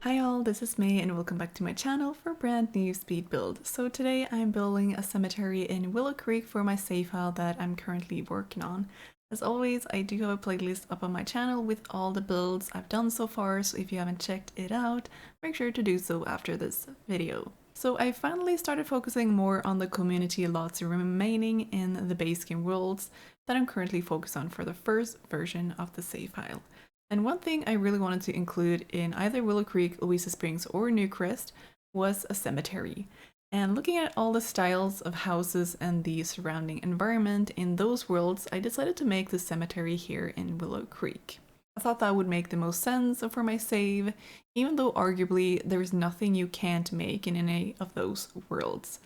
Hi all, this is May and welcome back to my channel for a brand new speed build. So today I'm building a cemetery in Willow Creek for my save file that I'm currently working on. As always, I do have a playlist up on my channel with all the builds I've done so far, so if you haven't checked it out, make sure to do so after this video. So I finally started focusing more on the community lots remaining in the base game worlds that I'm currently focused on for the first version of the save file. And one thing I really wanted to include in either Willow Creek, Louisa Springs, or Newcrest was a cemetery. And looking at all the styles of houses and the surrounding environment in those worlds, I decided to make the cemetery here in Willow Creek. I thought that would make the most sense for my save, even though arguably there's nothing you can't make in any of those worlds.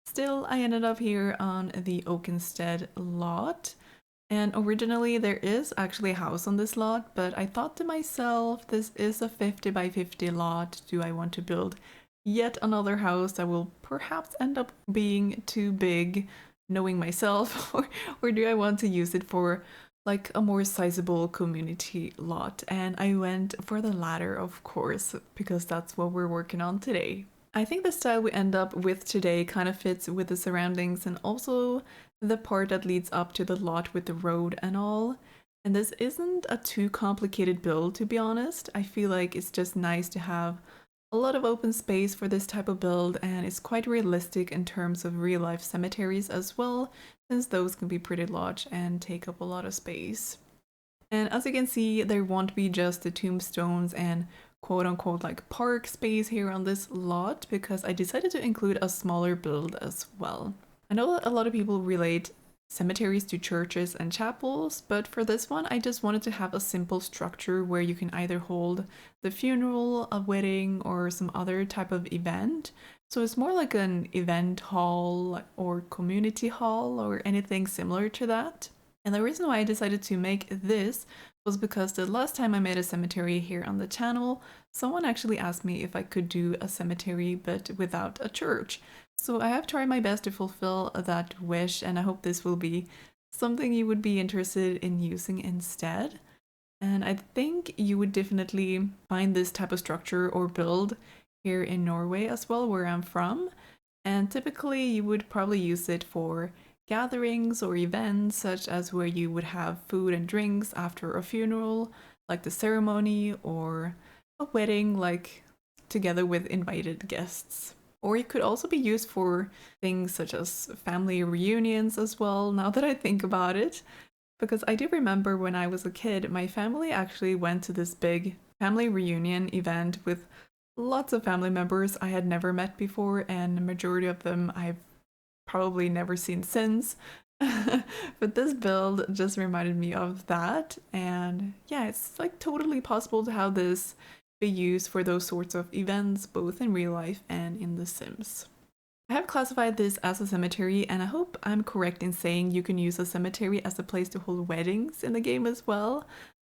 Still, I ended up here on the Oakenstead lot. And originally there is actually a house on this lot, but I thought to myself, this is a 50 by 50 lot. Do I want to build yet another house that will perhaps end up being too big, knowing myself, or do I want to use it for like a more sizable community lot? And I went for the latter, of course, because that's what we're working on today. I think the style we end up with today kind of fits with the surroundings and also the part that leads up to the lot with the road and all. And this isn't a too complicated build, to be honest. I feel like it's just nice to have a lot of open space for this type of build, and it's quite realistic in terms of real life cemeteries as well, since those can be pretty large and take up a lot of space. And as you can see, there won't be just the tombstones and quote-unquote like park space here on this lot, because I decided to include a smaller build as well. I know that a lot of people relate cemeteries to churches and chapels, but for this one I just wanted to have a simple structure where you can either hold the funeral, a wedding, or some other type of event. So it's more like an event hall or community hall or anything similar to that. And the reason why I decided to make this was because the last time I made a cemetery here on the channel, someone actually asked me if I could do a cemetery but without a church. So I have tried my best to fulfill that wish, and I hope this will be something you would be interested in using instead. And I think you would definitely find this type of structure or build here in Norway as well, where I'm from. And typically you would probably use it for gatherings or events, such as where you would have food and drinks after a funeral, like the ceremony, or a wedding, like together with invited guests. Or it could also be used for things such as family reunions as well, now that I think about it. Because I do remember when I was a kid, my family actually went to this big family reunion event with lots of family members I had never met before, and the majority of them I've probably never seen since. But this build just reminded me of that, and yeah, it's like totally possible to have this be used for those sorts of events, both in real life and in The Sims. I have classified this as a cemetery, and I hope I'm correct in saying you can use a cemetery as a place to hold weddings in the game as well.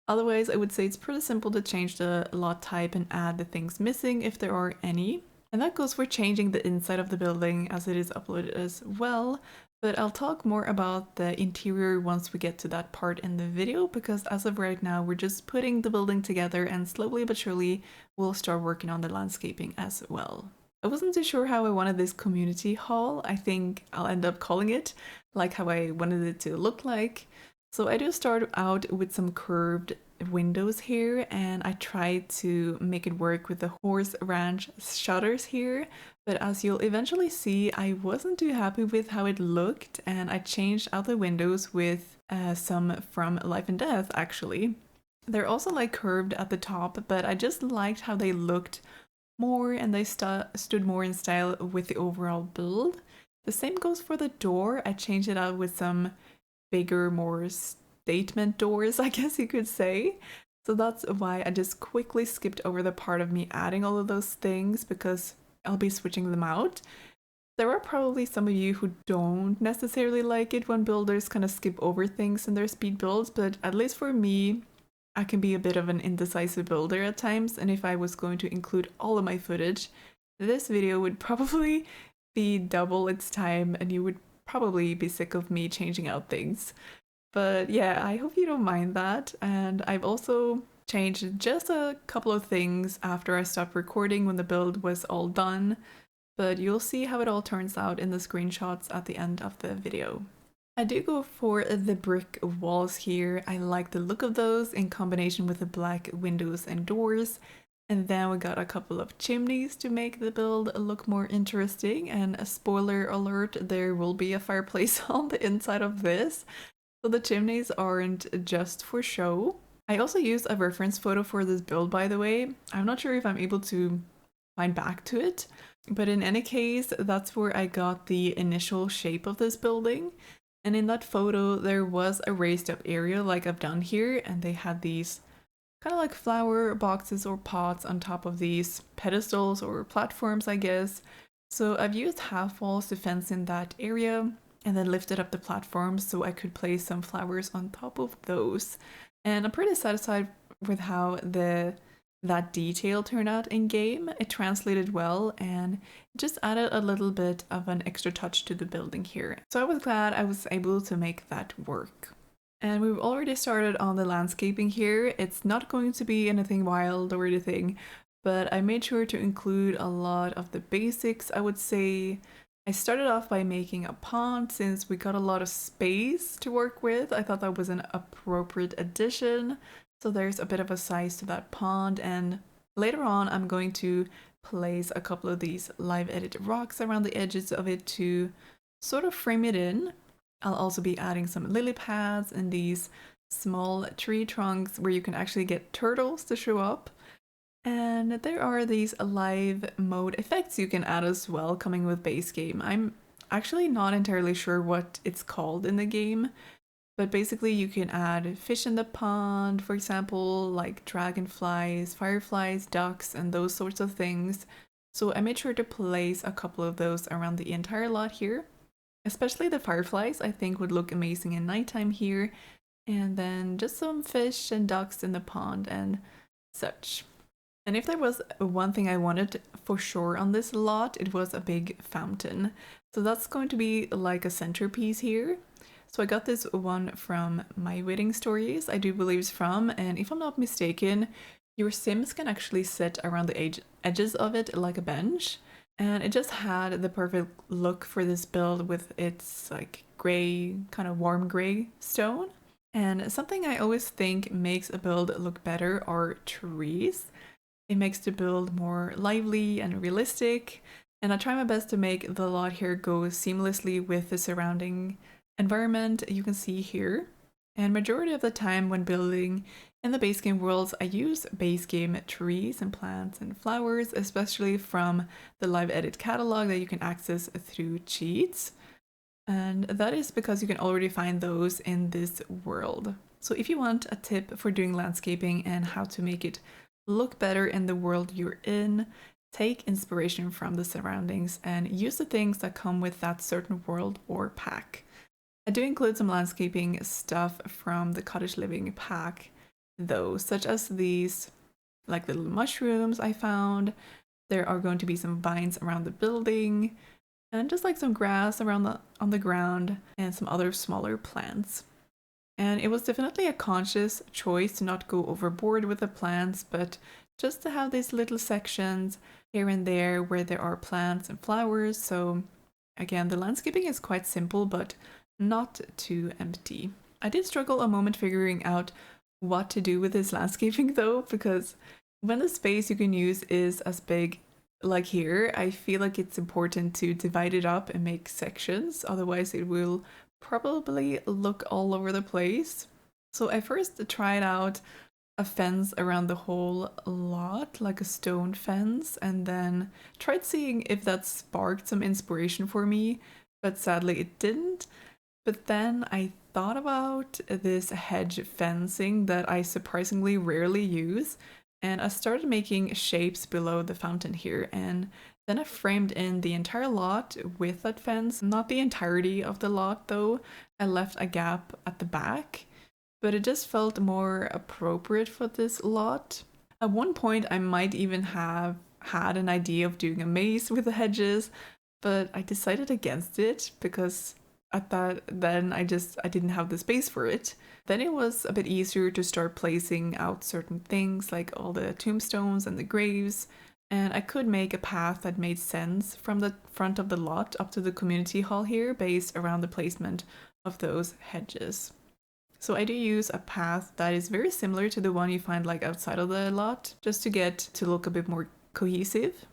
Otherwise, I would say it's pretty simple to change the lot type and add the things missing if there are any. And that goes for changing the inside of the building as it is uploaded as well, but I'll talk more about the interior once we get to that part in the video, because as of right now we're just putting the building together, and slowly but surely we'll start working on the landscaping as well. I wasn't too sure how I wanted this community hall. I think I'll end up calling it like how I wanted it to look like. So I do start out with some curved windows here, and I tried to make it work with the horse ranch shutters here, but as you'll eventually see, I wasn't too happy with how it looked, and I changed out the windows with some from Life and Death actually. They're also like curved at the top, but I just liked how they looked more, and they stood more in style with the overall build. The same goes for the door. I changed it out with some bigger, more statement doors, I guess you could say. So that's why I just quickly skipped over the part of me adding all of those things, because I'll be switching them out. There are probably some of you who don't necessarily like it when builders kind of skip over things in their speed builds, but at least for me, I can be a bit of an indecisive builder at times, and if I was going to include all of my footage, this video would probably be double its time, and you would probably be sick of me changing out things. But yeah, I hope you don't mind that. And I've also changed just a couple of things after I stopped recording when the build was all done, but you'll see how it all turns out in the screenshots at the end of the video. I do go for the brick walls here. I like the look of those in combination with the black windows and doors. And then we got a couple of chimneys to make the build look more interesting. And a spoiler alert, there will be a fireplace on the inside of this. So the chimneys aren't just for show. I also used a reference photo for this build, by the way. I'm not sure if I'm able to find back to it, but in any case, that's where I got the initial shape of this building. And in that photo, there was a raised up area like I've done here, and they had these kind of like flower boxes or pots on top of these pedestals or platforms, I guess. So I've used half walls to fence in that area and then lifted up the platforms so I could place some flowers on top of those. And I'm pretty satisfied with how that detail turned out in game. It translated well and it just added a little bit of an extra touch to the building here. So I was glad I was able to make that work. And we've already started on the landscaping here. It's not going to be anything wild or anything, but I made sure to include a lot of the basics, I would say. I started off by making a pond since we got a lot of space to work with. I thought that was an appropriate addition. So there's a bit of a size to that pond, and later on I'm going to place a couple of these live edit rocks around the edges of it to sort of frame it in. I'll also be adding some lily pads and these small tree trunks where you can actually get turtles to show up. And there are these live mode effects you can add as well coming with base game. I'm actually not entirely sure what it's called in the game, but basically you can add fish in the pond, for example, like dragonflies, fireflies, ducks, and those sorts of things. So I made sure to place a couple of those around the entire lot here. Especially the fireflies, I think would look amazing in nighttime here. And then just some fish and ducks in the pond and such. And if there was one thing I wanted for sure on this lot, it was a big fountain. So that's going to be like a centerpiece here. So I got this one from My Wedding Stories, I do believe it's from, and if I'm not mistaken, your Sims can actually sit around the edges of it like a bench. And it just had the perfect look for this build with its like gray, kind of warm gray stone. And something I always think makes a build look better are trees. It makes the build more lively and realistic. And I try my best to make the lot here go seamlessly with the surrounding environment you can see here. And majority of the time when building in the base game worlds, I use base game trees and plants and flowers, especially from the live edit catalog that you can access through cheats. And that is because you can already find those in this world. So if you want a tip for doing landscaping and how to make it look better in the world you're in, take inspiration from the surroundings and use the things that come with that certain world or pack. I do include some landscaping stuff from the Cottage Living pack though, such as these like little mushrooms I found. There are going to be some vines around the building and just like some grass around on the ground and some other smaller plants. And it was definitely a conscious choice to not go overboard with the plants, but just to have these little sections here and there where there are plants and flowers. So again, the landscaping is quite simple, but not too empty. I did struggle a moment figuring out what to do with this landscaping though, because when the space you can use is as big like here, I feel like it's important to divide it up and make sections, otherwise it will probably look all over the place. So I first tried out a fence around the whole lot, like a stone fence, and then tried seeing if that sparked some inspiration for me, but sadly it didn't. But then I thought about this hedge fencing that I surprisingly rarely use, and I started making shapes below the fountain here, and then I framed in the entire lot with that fence. Not the entirety of the lot though, I left a gap at the back, but it just felt more appropriate for this lot. At one point I might even have had an idea of doing a maze with the hedges, but I decided against it because at that then I didn't have the space for it. Then it was a bit easier to start placing out certain things like all the tombstones and the graves, and I could make a path that made sense from the front of the lot up to the community hall here based around the placement of those hedges. So I do use a path that is very similar to the one you find like outside of the lot, just to get to look a bit more cohesive.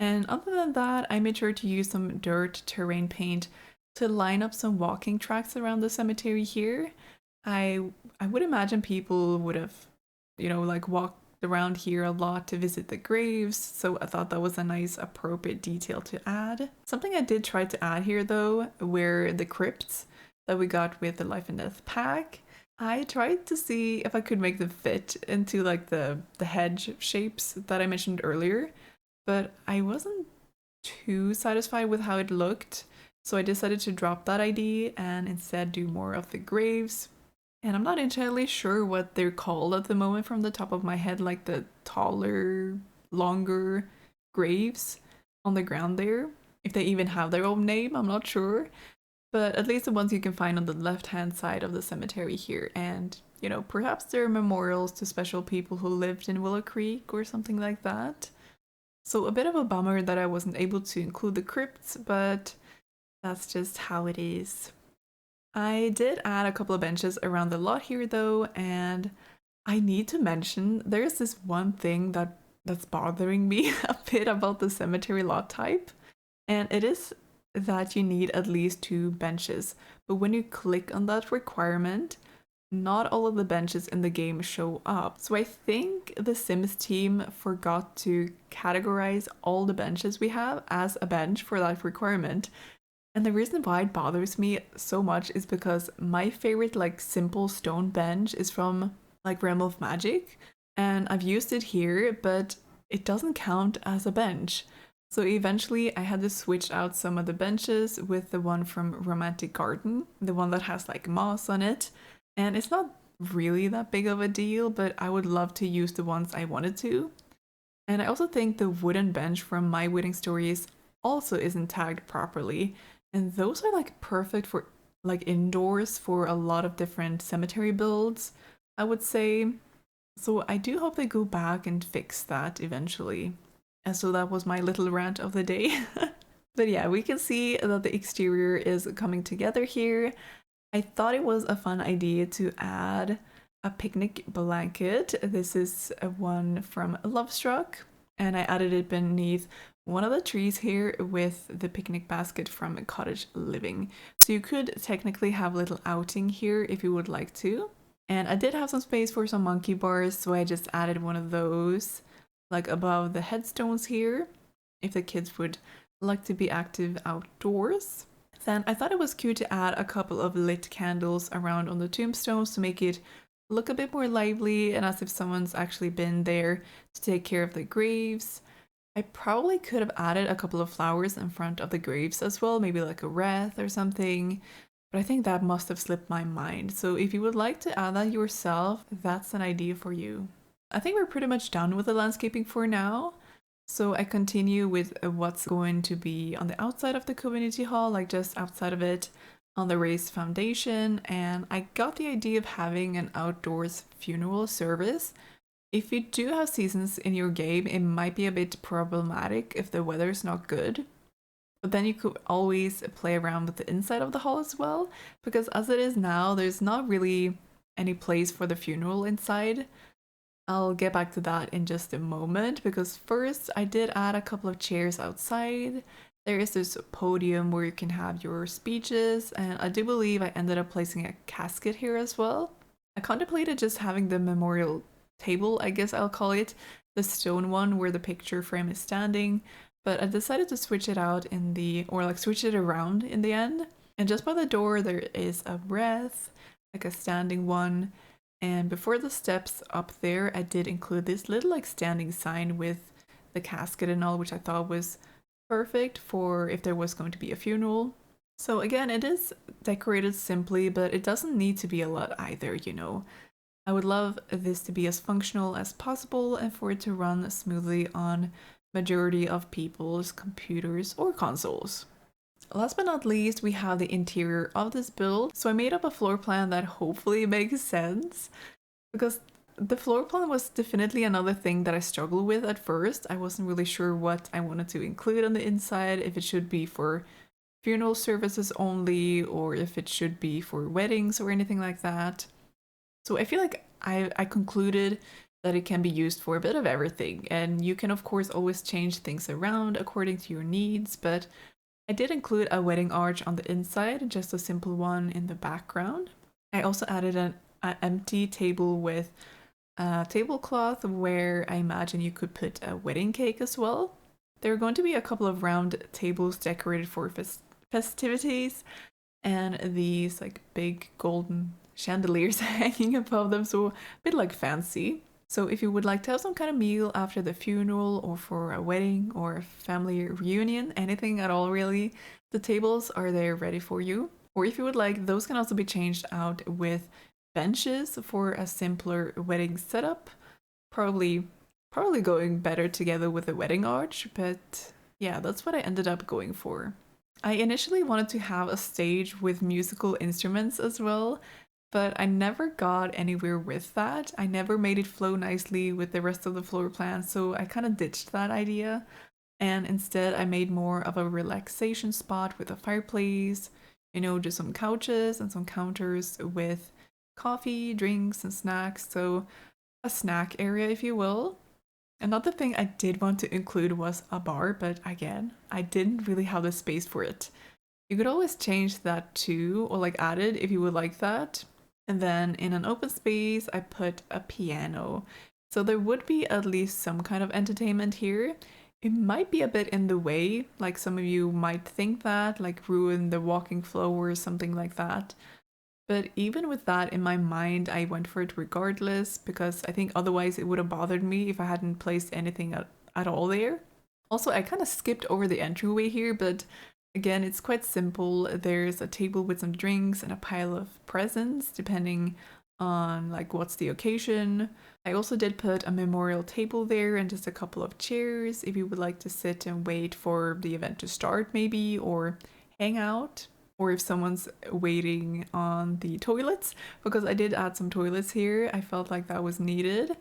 And other than that, I made sure to use some dirt terrain paint to line up some walking tracks around the cemetery here. I would imagine people would have, like walked around here a lot to visit the graves, so I thought that was a nice appropriate detail to add. Something I did try to add here though were the crypts that we got with the Life and Death pack. I tried to see if I could make them fit into like the hedge shapes that I mentioned earlier, but I wasn't too satisfied with how it looked, so I decided to drop that idea and instead do more of the graves. And I'm not entirely sure what they're called at the moment from the top of my head, like the taller, longer graves on the ground there. If they even have their own name, I'm not sure. But at least the ones you can find on the left-hand side of the cemetery here. And, perhaps they're memorials to special people who lived in Willow Creek or something like that. So a bit of a bummer that I wasn't able to include the crypts, but that's just how it is. I did add a couple of benches around the lot here though, and I need to mention there's this one thing that's bothering me a bit about the cemetery lot type, and it is that you need at least 2 benches. But when you click on that requirement, not all of the benches in the game show up. So I think the Sims team forgot to categorize all the benches we have as a bench for that requirement. And the reason why it bothers me so much is because my favorite like simple stone bench is from like Realm of Magic, and I've used it here, but it doesn't count as a bench. So eventually I had to switch out some of the benches with the one from Romantic Garden, the one that has like moss on it. And it's not really that big of a deal, but I would love to use the ones I wanted to. And I also think the wooden bench from My Wedding Stories also isn't tagged properly. And those are like perfect for like indoors for a lot of different cemetery builds, I would say. So I do hope they go back and fix that eventually. And so that was my little rant of the day. But yeah, we can see that the exterior is coming together here. I thought it was a fun idea to add a picnic blanket. This is one from Lovestruck, and I added it beneath one of the trees here with the picnic basket from Cottage Living. So you could technically have a little outing here if you would like to. And I did have some space for some monkey bars, so I just added one of those like above the headstones here if the kids would like to be active outdoors. Then I thought it was cute to add a couple of lit candles around on the tombstones to make it look a bit more lively and as if someone's actually been there to take care of the graves. I probably could have added a couple of flowers in front of the graves as well, maybe like a wreath or something, but I think that must have slipped my mind. So if you would like to add that yourself, that's an idea for you. I think we're pretty much done with the landscaping for now. So I continue with what's going to be on the outside of the community hall, like just outside of it on the raised foundation. And I got the idea of having an outdoors funeral service. If you do have seasons in your game, it might be a bit problematic if the weather's not good. But then you could always play around with the inside of the hall as well, because as it is now, there's not really any place for the funeral inside. I'll get back to that in just a moment, because first I did add a couple of chairs outside. There is this podium where you can have your speeches, and I do believe I ended up placing a casket here as well. I contemplated just having the memorial table, I guess I'll call it, the stone one where the picture frame is standing, but I decided to switch it out switch it around in the end. And just by the door there is a wreath, like a standing one. And before the steps up there, I did include this little like standing sign with the casket and all, which I thought was perfect for if there was going to be a funeral. So again, it is decorated simply, but it doesn't need to be a lot either, I would love this to be as functional as possible and for it to run smoothly on majority of people's computers or consoles. Last but not least, we have the interior of this build. So I made up a floor plan that hopefully makes sense, because the floor plan was definitely another thing that I struggled with at first. I wasn't really sure what I wanted to include on the inside, if it should be for funeral services only, or if it should be for weddings or anything like that. So I feel like I concluded that it can be used for a bit of everything, and you can of course always change things around according to your needs, but I did include a wedding arch on the inside, just a simple one in the background. I also added an empty table with a tablecloth where I imagine you could put a wedding cake as well. There are going to be a couple of round tables decorated for festivities, and these like big golden chandeliers hanging above them, so a bit like fancy. So if you would like to have some kind of meal after the funeral or for a wedding or a family reunion, anything at all really, the tables are there ready for you. Or if you would like, those can also be changed out with benches for a simpler wedding setup. Probably going better together with the wedding arch, but yeah, that's what I ended up going for. I initially wanted to have a stage with musical instruments as well, but I never got anywhere with that. I never made it flow nicely with the rest of the floor plan, so I kind of ditched that idea. And instead, I made more of a relaxation spot with a fireplace, just some couches and some counters with coffee, drinks, and snacks. So, a snack area, if you will. Another thing I did want to include was a bar, but again, I didn't really have the space for it. You could always change that too, or like add it if you would like that. And then in an open space, I put a piano. So there would be at least some kind of entertainment here. It might be a bit in the way, like some of you might think that, like ruin the walking flow or something like that. But even with that in my mind, I went for it regardless, because I think otherwise it would have bothered me if I hadn't placed anything at all there. Also, I kind of skipped over the entryway here, but again, it's quite simple. There's a table with some drinks and a pile of presents, depending on like what's the occasion. I also did put a memorial table there and just a couple of chairs if you would like to sit and wait for the event to start maybe, or hang out, or if someone's waiting on the toilets, because I did add some toilets here. I felt like that was needed.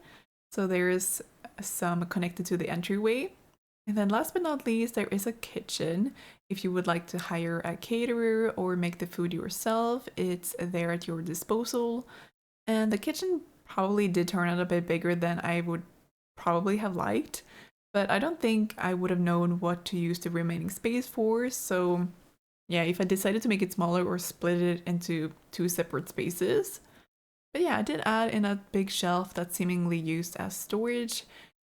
So there is some connected to the entryway. And then last but not least, there is a kitchen. If you would like to hire a caterer or make the food yourself, it's there at your disposal. And the kitchen probably did turn out a bit bigger than I would probably have liked, but I don't think I would have known what to use the remaining space for. So yeah, if I decided to make it smaller or split it into two separate spaces. But yeah, I did add in a big shelf that's seemingly used as storage.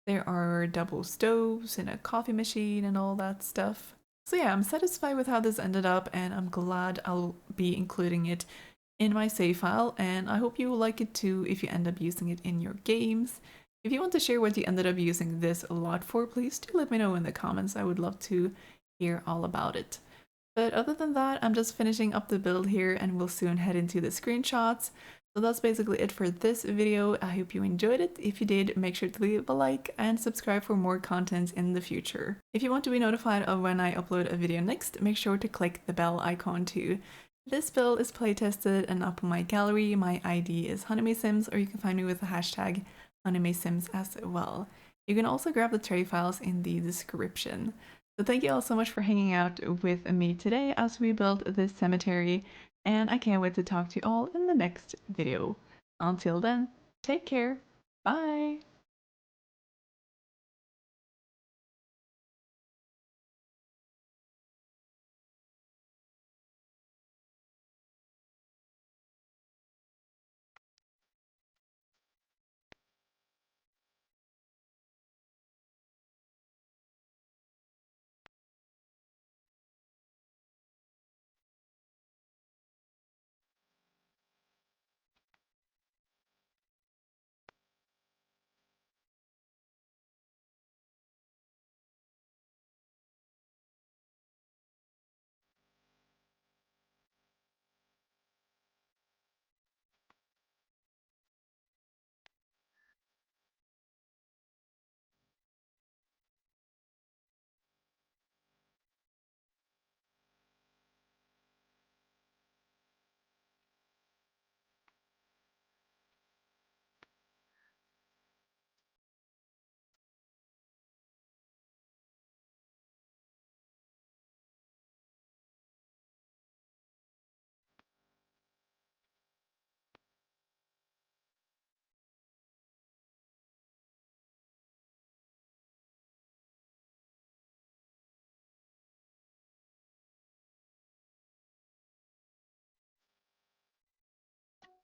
There are double stoves and a coffee machine and all that stuff. So yeah, I'm satisfied with how this ended up, and I'm glad I'll be including it in my save file, and I hope you will like it too if you end up using it in your games. If you want to share what you ended up using this a lot for, please do let me know in the comments. I would love to hear all about it. But other than that, I'm just finishing up the build here, and we'll soon head into the screenshots. So that's basically it for this video. I hope you enjoyed it. If you did, make sure to leave a like and subscribe for more content in the future. If you want to be notified of when I upload a video next, make sure to click the bell icon too. This build is playtested and up on my gallery. My ID is honeymaysims, or you can find me with the hashtag honeymaysims as well. You can also grab the tray files in the description. So thank you all so much for hanging out with me today as we build this cemetery, and I can't wait to talk to you all in the next video. Until then, take care. Bye!